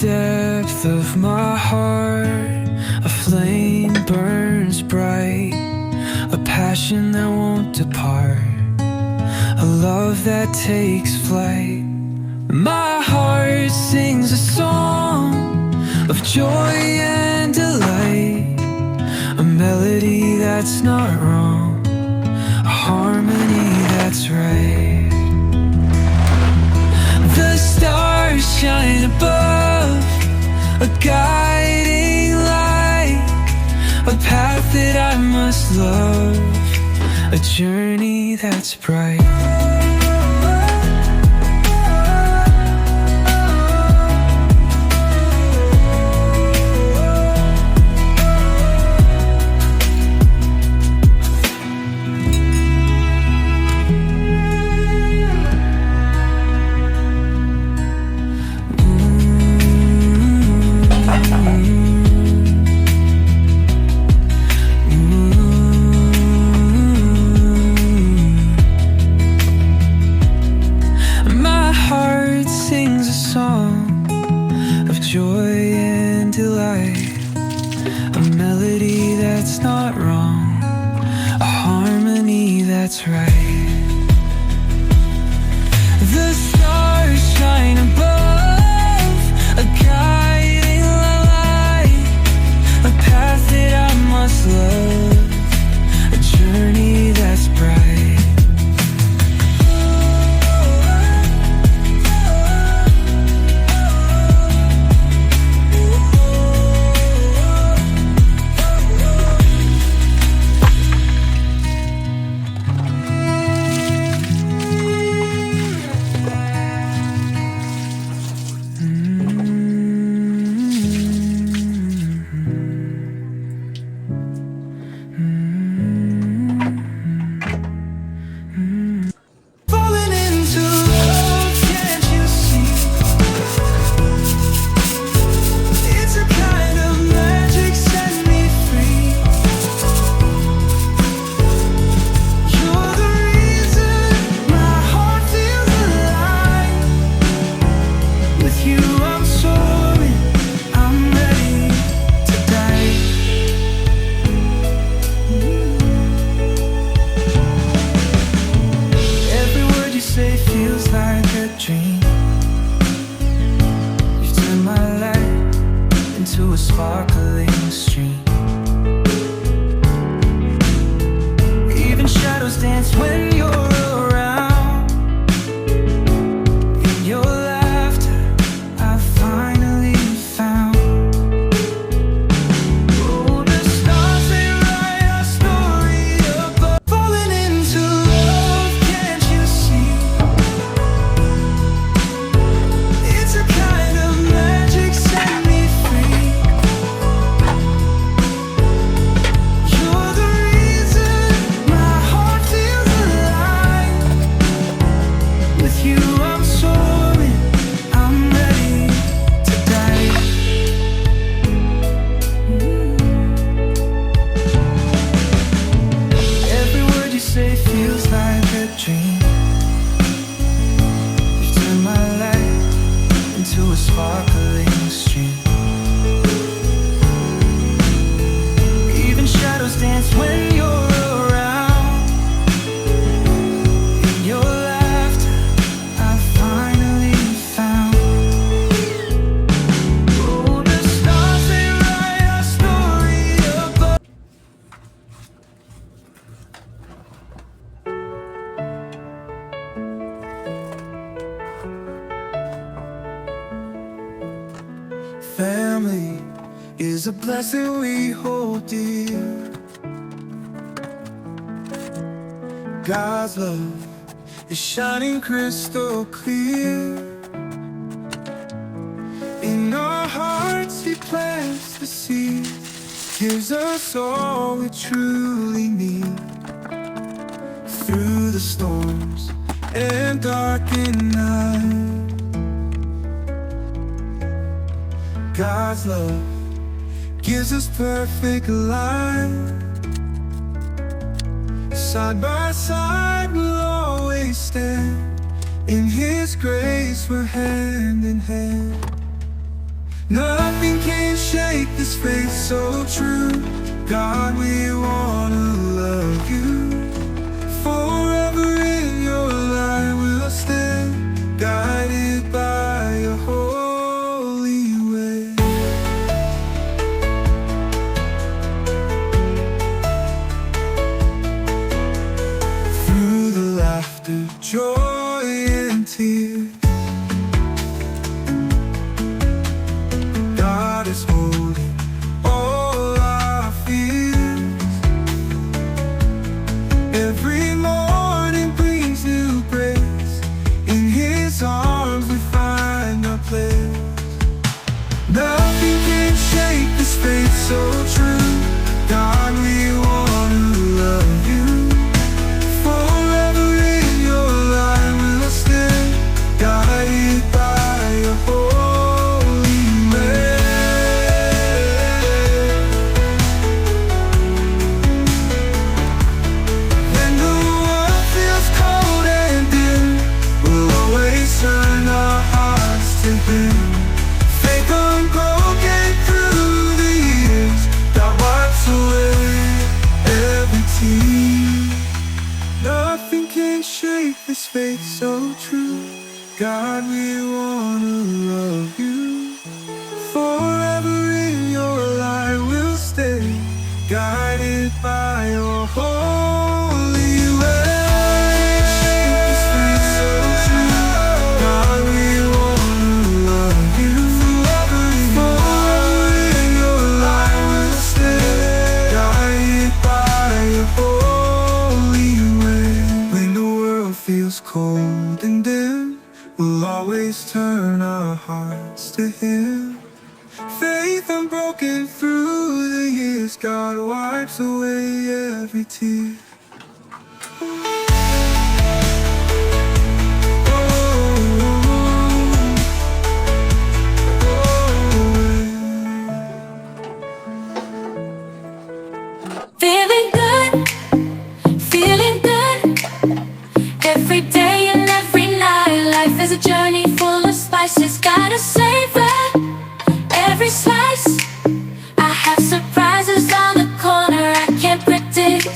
depth of my heart, a flame burns bright, a passion that won't depart, a love that takes flight. My heart sings a song of joy and delight, a melody that's not wrong, a harmony that's right. The stars shine above, a guiding light, a path that I must love, a journey that's bright. Joy and delight, a melody that's not wrong, a harmony that's right. The stars shine above, a guiding light, a path that I must love, a journey that's bright. A sparkling stream. Even shadows dance when you're around. In your laughter, I finally found. Oh, the stars, they write our story above. Falling into love, can't you see? It's a kind of magic, set me free. A sparkling stream. Even shadows dance when you're around. In your laughter, I finally found. Oh, the stars, they write our story above. Family is a blessing we hold dear. God's love is shining crystal clear. In our hearts He plants the seed, gives us all we truly need. Through the storms and darkened night, God's love gives us perfect life. Side by side we'll always stand. In His grace we're hand in hand. Nothing can shake this faith so true. God, we wanna love you. Forever in your light we'll stand, guided by your holy way. Through the laughter, joy and tears, God is holding all our fears. Every morning brings new grace. In His arms we find our place. Nothing can shake this faith so true. God, we wanna love you. Forever in your light we'll stand, guided by your holy way. When the world feels cold and dim, we'll always turn our hearts to Him. Faith unbroken through the years, that wipes away every tear. Nothing can shake this faith so true. God, we wanna love you. Forever in your light we'll stay, guided by your holy way. Shake this faith so true. God, we wanna love you. Forever in your light we'll stay, guided by your holy way. When the world feels cold and dim, we'll always turn our hearts to Him. Faith unbroken through the years, God wipes away every tear. Feeling good, feeling good. Every day and every night, life is a journey full of spices. Gotta savor every slice. I have surprises on the corner I can't predict,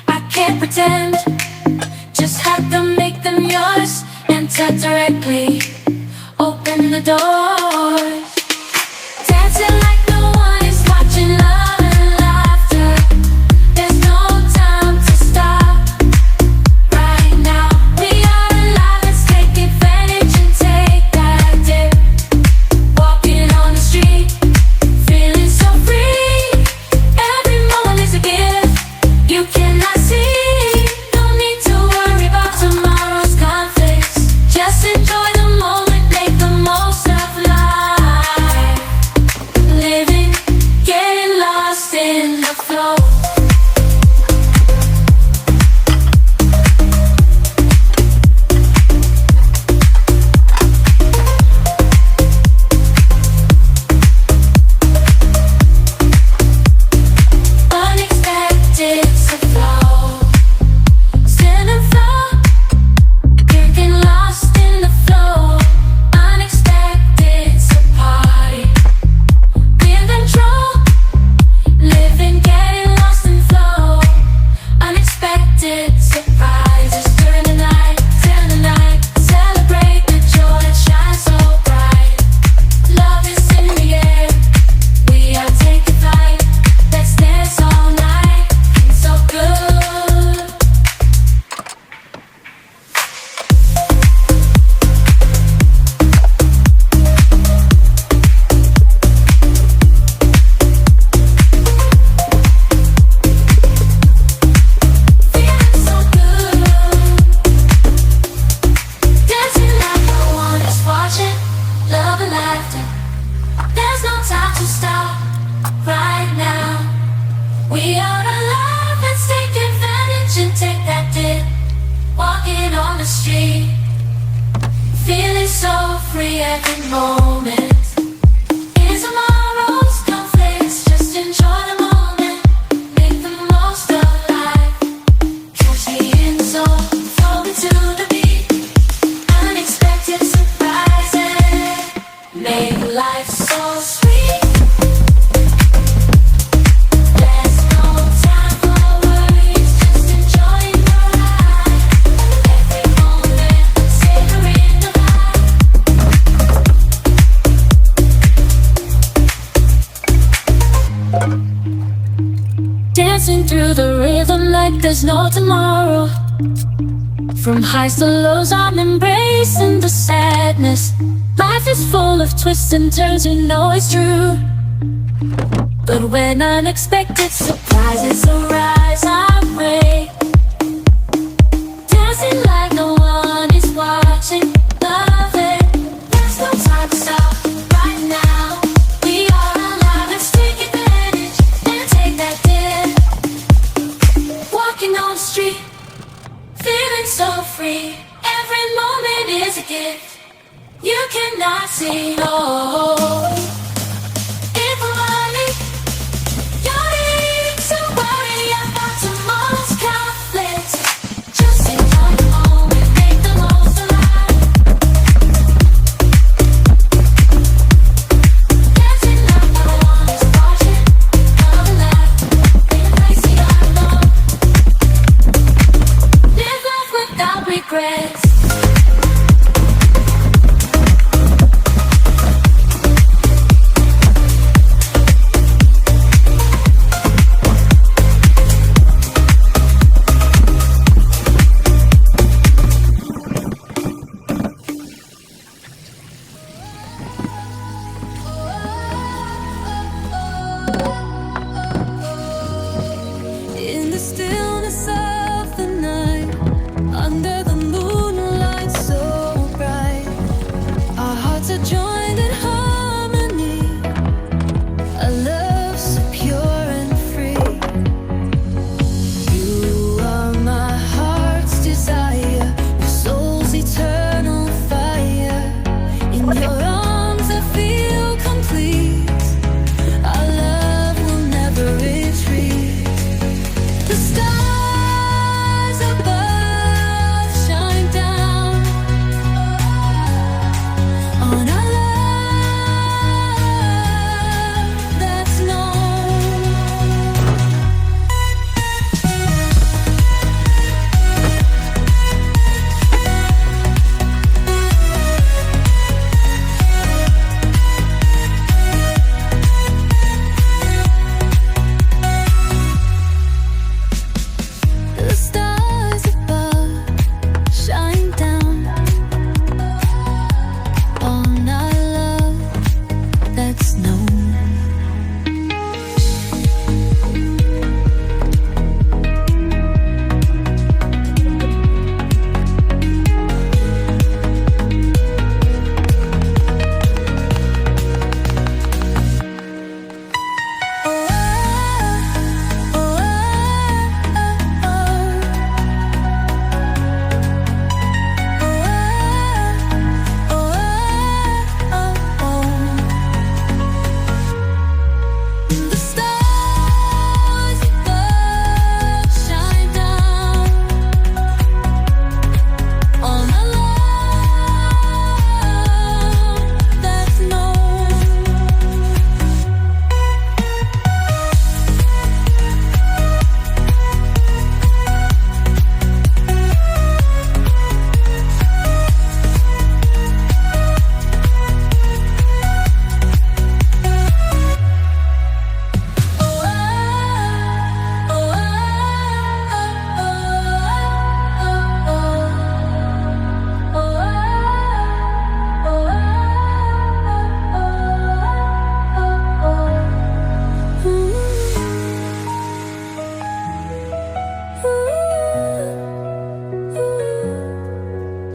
I can't pretend. Just have to make them yours. Enter directly, open the door. Dancing like no one is watching, love and laughter. There's no time to stop. Right now, we are alive, let's take advantage and take that dip. Walking on the street, feeling so free. Every moment is a gift you cannot see. No need to worry about tomorrow's conflicts. Just enjoy the moment, make the most of life. Living, getting lost in the flow. Unexpected to flow, stand and flow, getting lost in the flow. Unexpected to party, be in control, living, getting lost in flow. Unexpected surprises during the night, celebrate the joy that shines so bright. Love is in the air, we are taking flight. Let's dance all night, it's so good. Feeling so good, dancing like no one is watching, love and laughter. There's no time to stop. Right now, we are alive, let's take advantage and take that dip. Walking on the street, feeling so free every moment. In tomorrow's conflicts, just enjoy the moment, make the most of life. Catch me in the zone, floating to the beat. Unexpected surprises make life so sweet. there's no tomorrow. From highs to lows, I'm embracing the sadness. Life is full of twists and turns, you know it's true. But when unexpected surprises arise, I pray, dancing like no one is watching. Love it, there's no time to stop right now. We are alive, let's take advantage and take that dip. Walking on the street, feeling so free. Every moment is a gift you cannot see. Oh, if I'm running, you need to worry about tomorrow's conflicts. Just enjoy the moment, make the most alive. Dancing like no one is watching. Come alive in a place you don't know. Live life without regrets. In the stillness of the night, under the moonlight so bright, our hearts are joined in harmony, a love so pure and free. You are my heart's desire, your soul's eternal fire. In your arms I feel complete, our love will never retreat. The stars above shine down on our love that's known. The stars above shine down on our love that's known. The stars above shine down on our love that's known.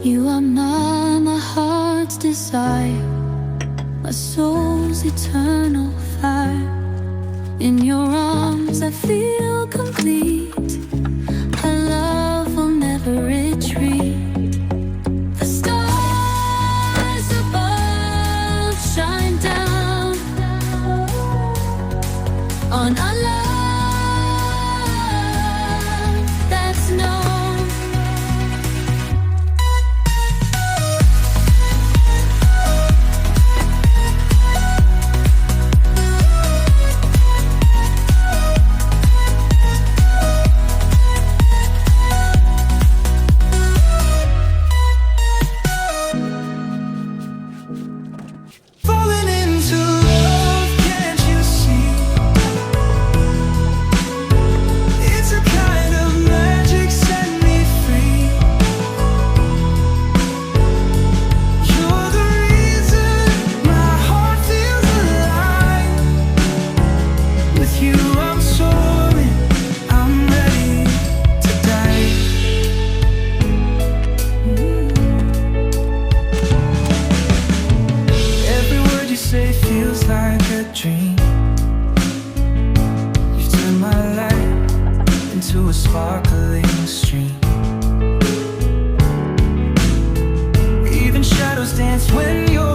You are my heart's desire, my soul's eternal fire. In your arms I feel complete, our love will never retreat. The stars above shine down on our love that's known. into a sparkling stream. Even shadows dance when you're